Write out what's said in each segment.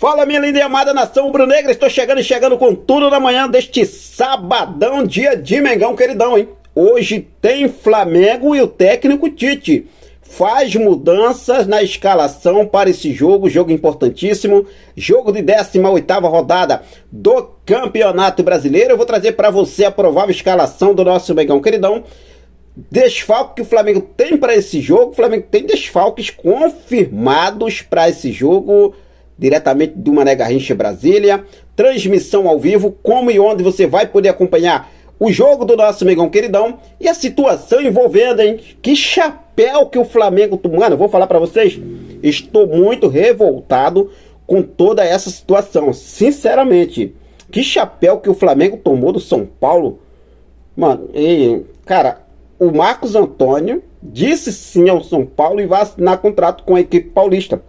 Fala, minha linda e amada nação rubro-negra, estou chegando com tudo na manhã deste sabadão, dia de Mengão, queridão, hein? Hoje tem Flamengo e o técnico Tite faz mudanças na escalação para esse jogo importantíssimo, jogo de 18ª rodada do Campeonato Brasileiro. Eu vou trazer para você a provável escalação do nosso Mengão, queridão. Desfalque que o Flamengo tem para esse jogo. O Flamengo tem desfalques confirmados para esse jogo, diretamente do Mané Garrincha, Brasília. Transmissão ao vivo, como e onde você vai poder acompanhar o jogo do nosso Mengão, queridão. E a situação envolvendo, hein? Que chapéu que o Flamengo tomou. Mano, eu vou falar para vocês, estou muito revoltado com toda essa situação. Sinceramente, que chapéu que o Flamengo tomou do São Paulo. Mano, cara, o Marcos Antônio disse sim ao São Paulo e vai assinar contrato com a equipe paulista.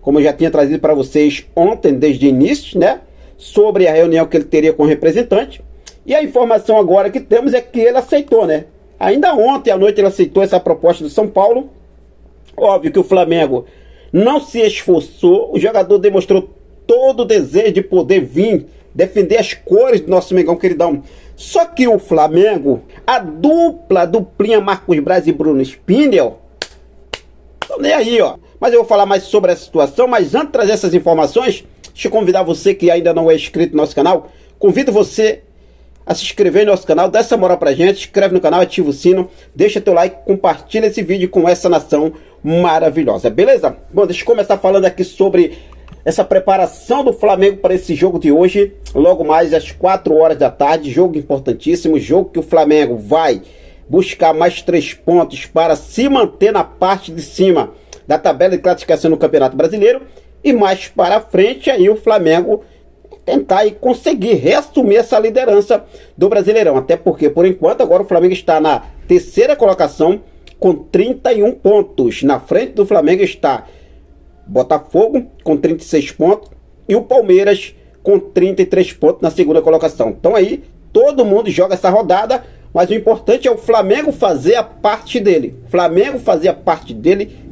Como eu já tinha trazido para vocês ontem, desde o início, né? Sobre a reunião que ele teria com o representante. E a informação agora que temos é que ele aceitou, né? Ainda ontem à noite ele aceitou essa proposta do São Paulo. Óbvio que o Flamengo não se esforçou. O jogador demonstrou todo o desejo de poder vir defender as cores do nosso Mengão, queridão. Só que o Flamengo, a duplinha Marcos Braz e Bruno Spindel, estão nem aí, ó. Mas eu vou falar mais sobre essa situação. Mas antes de trazer essas informações, deixa eu convidar você que ainda não é inscrito no nosso canal. Convido você a se inscrever no nosso canal, dá essa moral pra gente, inscreve no canal, ativa o sino, deixa teu like, compartilha esse vídeo com essa nação maravilhosa, beleza? Bom, deixa eu começar falando aqui sobre essa preparação do Flamengo para esse jogo de hoje, logo mais às 4 horas da tarde, jogo importantíssimo, jogo que o Flamengo vai buscar mais 3 pontos para se manter na parte de cima da tabela de classificação no Campeonato Brasileiro, e mais para frente aí o Flamengo tentar e conseguir reassumir essa liderança do Brasileirão, até porque por enquanto agora o Flamengo está na 3ª colocação com 31 pontos, na frente do Flamengo está Botafogo com 36 pontos e o Palmeiras com 33 pontos na 2ª colocação. Então aí todo mundo joga essa rodada, mas o importante é o Flamengo fazer a parte dele,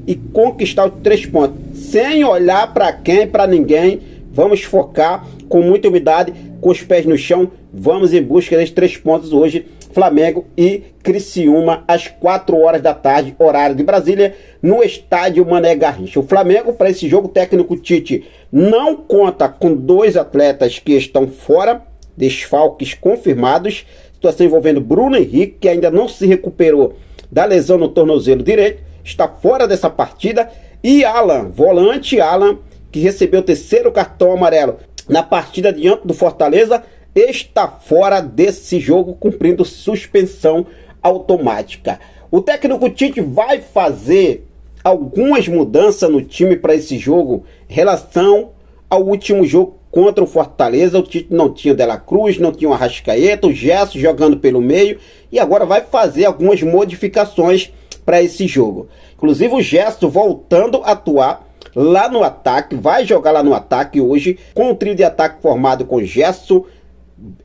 e conquistar os 3 pontos, sem olhar para quem, para ninguém. Vamos focar com muita humildade, com os pés no chão. Vamos em busca desses 3 pontos hoje. Flamengo e Criciúma às 4 horas da tarde, horário de Brasília, no estádio Mané Garrincha. O Flamengo, para esse jogo, o técnico Tite não conta com 2 atletas que estão fora, desfalques confirmados. Situação envolvendo Bruno Henrique, que ainda não se recuperou da lesão no tornozelo direito, está fora dessa partida. E Alan, volante Alan, que recebeu o 3º cartão amarelo na partida diante do Fortaleza, está fora desse jogo, cumprindo suspensão automática. O técnico Tite vai fazer algumas mudanças no time para esse jogo em relação ao último jogo contra o Fortaleza. O Tite não tinha o De La Cruz, não tinha o Arrascaeta, o Gerson jogando pelo meio, e agora vai fazer algumas modificações para esse jogo. Inclusive o Gerson voltando a atuar lá no ataque, vai jogar lá no ataque hoje, com o trio de ataque formado com Gerson,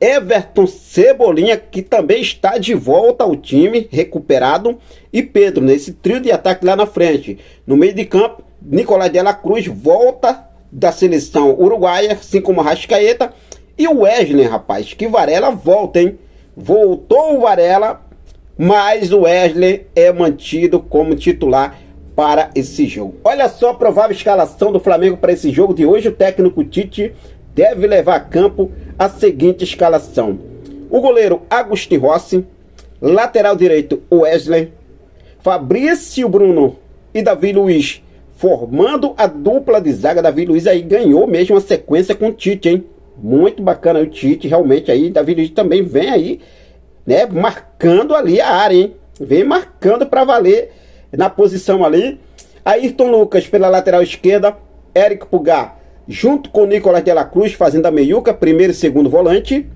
Everton, Cebolinha, que também está de volta ao time, recuperado, e Pedro, nesse trio de ataque lá na frente. No meio de campo, Nicolás de la Cruz volta da seleção uruguaia, assim como Arrascaeta, e o Wesley, rapaz, que Varela volta, hein? Voltou o Varela, mas o Wesley é mantido como titular para esse jogo. Olha só a provável escalação do Flamengo para esse jogo de hoje. O técnico Tite deve levar a campo a seguinte escalação: o goleiro Agustin Rossi, lateral direito Wesley, Fabrício Bruno e Davi Luiz formando a dupla de zaga. Davi Luiz aí ganhou mesmo a sequência com o Tite, hein? Muito bacana o Tite, realmente aí. Davi Luiz também vem aí, né, marcando ali a área, hein? Vem marcando para valer na posição ali. Ayrton Lucas pela lateral esquerda, Eric Pulgar junto com Nicolás de la Cruz fazendo a meiuca, primeiro e segundo volante.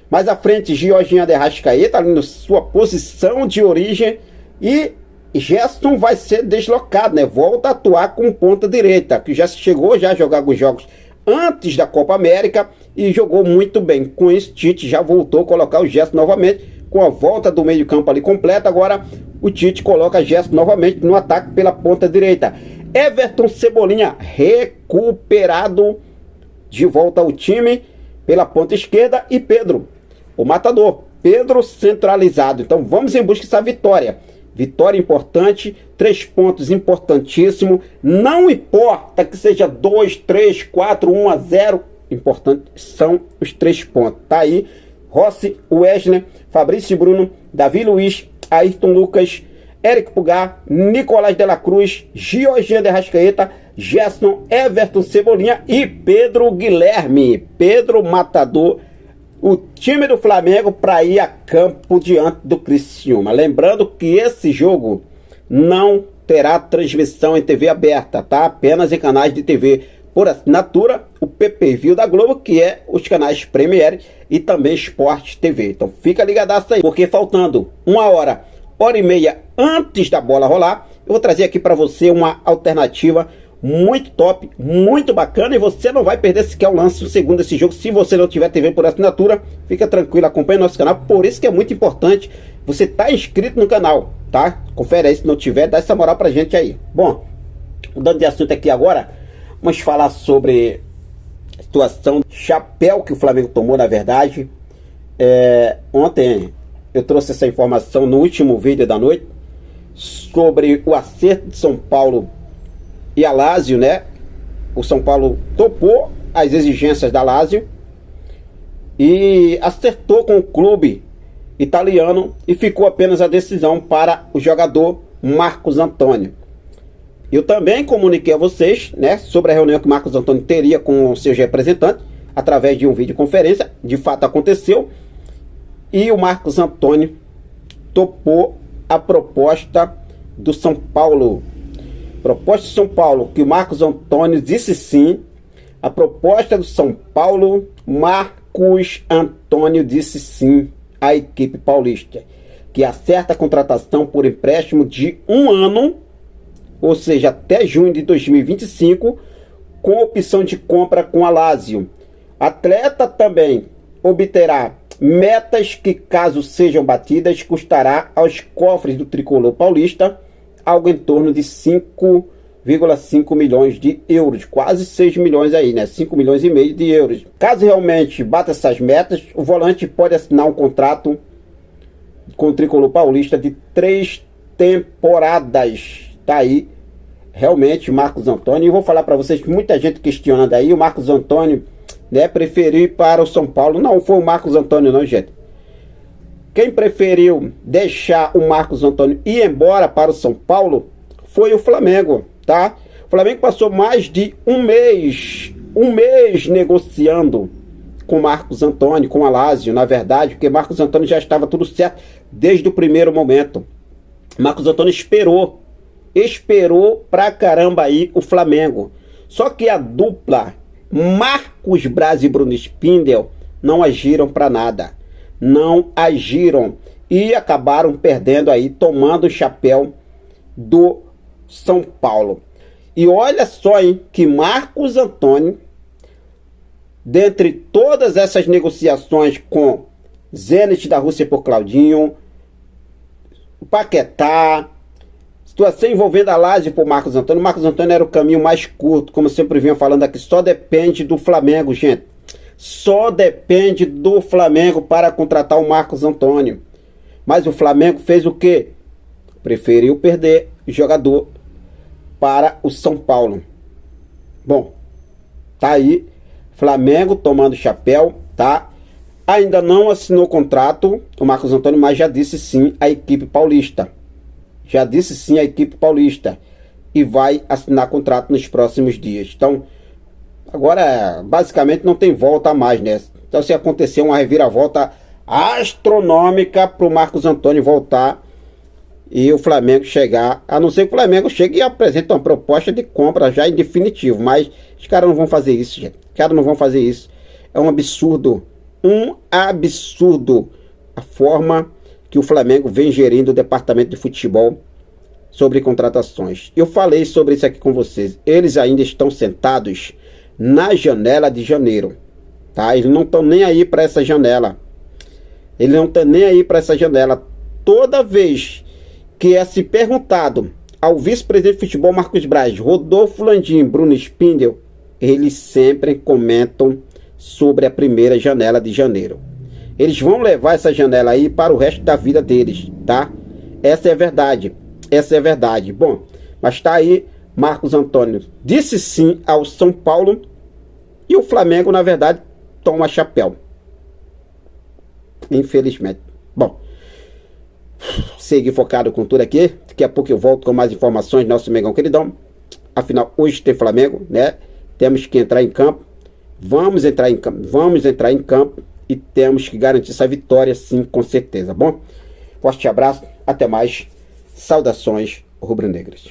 Mais à frente, Jorginho de Arrascaeta ali na sua posição de origem, e Gerson vai ser deslocado, né? Volta a atuar com ponta direita, que já chegou já a jogar alguns jogos antes da Copa América e jogou muito bem. Com isso, Tite já voltou a colocar o Gerson novamente, com a volta do meio campo ali completa. Agora o Tite coloca Gerson novamente no ataque pela ponta direita. Everton, Cebolinha recuperado de volta ao time pela ponta esquerda e Pedro, o matador. Pedro centralizado. Então vamos em busca dessa vitória. Vitória importante, 3 pontos importantíssimo. Não importa que seja 2, 3, 4, 1-0. Importante são os 3 pontos. Tá aí Rossi, Wesley, Fabrício Bruno, Davi Luiz, Ayrton Lucas, Eric Pulgar, Nicolás de la Cruz, Georgian de Arrascaeta, Gerson, Everton Cebolinha e Pedro Guilherme. Pedro Matador, o time do Flamengo para ir a campo diante do Criciúma. Lembrando que esse jogo não terá transmissão em TV aberta, tá? Apenas em canais de TV por assinatura, o PPV da Globo, que é os canais Premiere e também Sport TV. Então fica ligadaço aí, porque faltando 1 hora e meia antes da bola rolar, eu vou trazer aqui para você uma alternativa muito top, muito bacana, e você não vai perder sequer o lance segundo desse jogo. Se você não tiver TV por assinatura, fica tranquilo, acompanhe nosso canal. Por isso que é muito importante você estar inscrito no canal, tá? Confere aí, se não tiver, dá essa moral pra gente aí. Bom, mudando de assunto aqui agora, vamos falar sobre a situação chapéu que o Flamengo tomou, na verdade. Ontem eu trouxe essa informação no último vídeo da noite sobre o acerto de São Paulo e a Lazio, né? O São Paulo topou as exigências da Lazio e acertou com o clube italiano, e ficou apenas a decisão para o jogador Marcos Antônio. Eu também comuniquei a vocês, né, sobre a reunião que o Marcos Antônio teria com seus representantes através de um videoconferência. De fato aconteceu, e o Marcos Antônio topou a proposta do São Paulo. Proposta do São Paulo, que o Marcos Antônio disse sim. A proposta do São Paulo, Marcos Antônio disse sim à equipe paulista, que acerta a contratação por empréstimo de 1 ano, ou seja, até junho de 2025, com opção de compra com a Lazio. Atleta também obterá metas que, caso sejam batidas, custará aos cofres do tricolor paulista algo em torno de 5,5 milhões de euros, quase 6 milhões aí, né? 5 milhões e meio de euros. Caso realmente bata essas metas, o volante pode assinar um contrato com o tricolor paulista de 3 temporadas. Tá aí realmente Marcos Antônio. E vou falar para vocês que muita gente questionando aí, o Marcos Antônio, né, preferiu ir para o São Paulo. Não foi o Marcos Antônio não, gente. Quem preferiu deixar o Marcos Antônio ir embora para o São Paulo foi o Flamengo, tá? O Flamengo passou mais de um mês negociando com o Marcos Antônio, com a Lazio, na verdade, porque Marcos Antônio já estava tudo certo desde o primeiro momento. Marcos Antônio esperou pra caramba aí o Flamengo. Só que a dupla Marcos Braz e Bruno Spindel não agiram para nada. Não agiram e acabaram perdendo aí, tomando o chapéu do São Paulo. E olha só, hein, que Marcos Antônio, dentre todas essas negociações com Zenit da Rússia por Claudinho, Paquetá, situação envolvendo a Lazio por Marcos Antônio. Marcos Antônio era o caminho mais curto, como eu sempre vinha falando aqui. Só depende do Flamengo, gente. Só depende do Flamengo para contratar o Marcos Antônio. Mas o Flamengo fez o quê? Preferiu perder o jogador para o São Paulo. Bom, tá aí. Flamengo tomando chapéu, tá? Ainda não assinou contrato o Marcos Antônio, mas já disse sim à equipe paulista. Já disse sim à equipe paulista. E vai assinar contrato nos próximos dias. Então, agora, basicamente, não tem volta mais, né? Então, se acontecer uma reviravolta astronômica para o Marcos Antônio voltar e o Flamengo chegar, a não ser que o Flamengo chegue e apresente uma proposta de compra já em definitivo, mas os caras não vão fazer isso, gente. Os caras não vão fazer isso. É um absurdo a forma que o Flamengo vem gerindo o departamento de futebol sobre contratações. Eu falei sobre isso aqui com vocês. Eles ainda estão sentados na janela de janeiro, tá? Eles não estão nem aí para essa janela. Eles não estão nem aí para essa janela. Toda vez que é se perguntado ao vice-presidente de futebol Marcos Braz, Rodolfo Landim, Bruno Spindel, eles sempre comentam sobre a primeira janela de janeiro. Eles vão levar essa janela aí para o resto da vida deles, tá? Essa é a verdade. Essa é a verdade. Bom, mas tá aí, Marcos Antônio disse sim ao São Paulo e o Flamengo, na verdade, toma chapéu. Infelizmente. Bom, seguir focado com tudo aqui. Daqui a pouco eu volto com mais informações, nosso Mengão queridão. Afinal, hoje tem Flamengo, né? Temos que entrar em campo. Vamos entrar em campo e temos que garantir essa vitória, sim, com certeza. Bom, forte abraço, até mais. Saudações rubro-negras.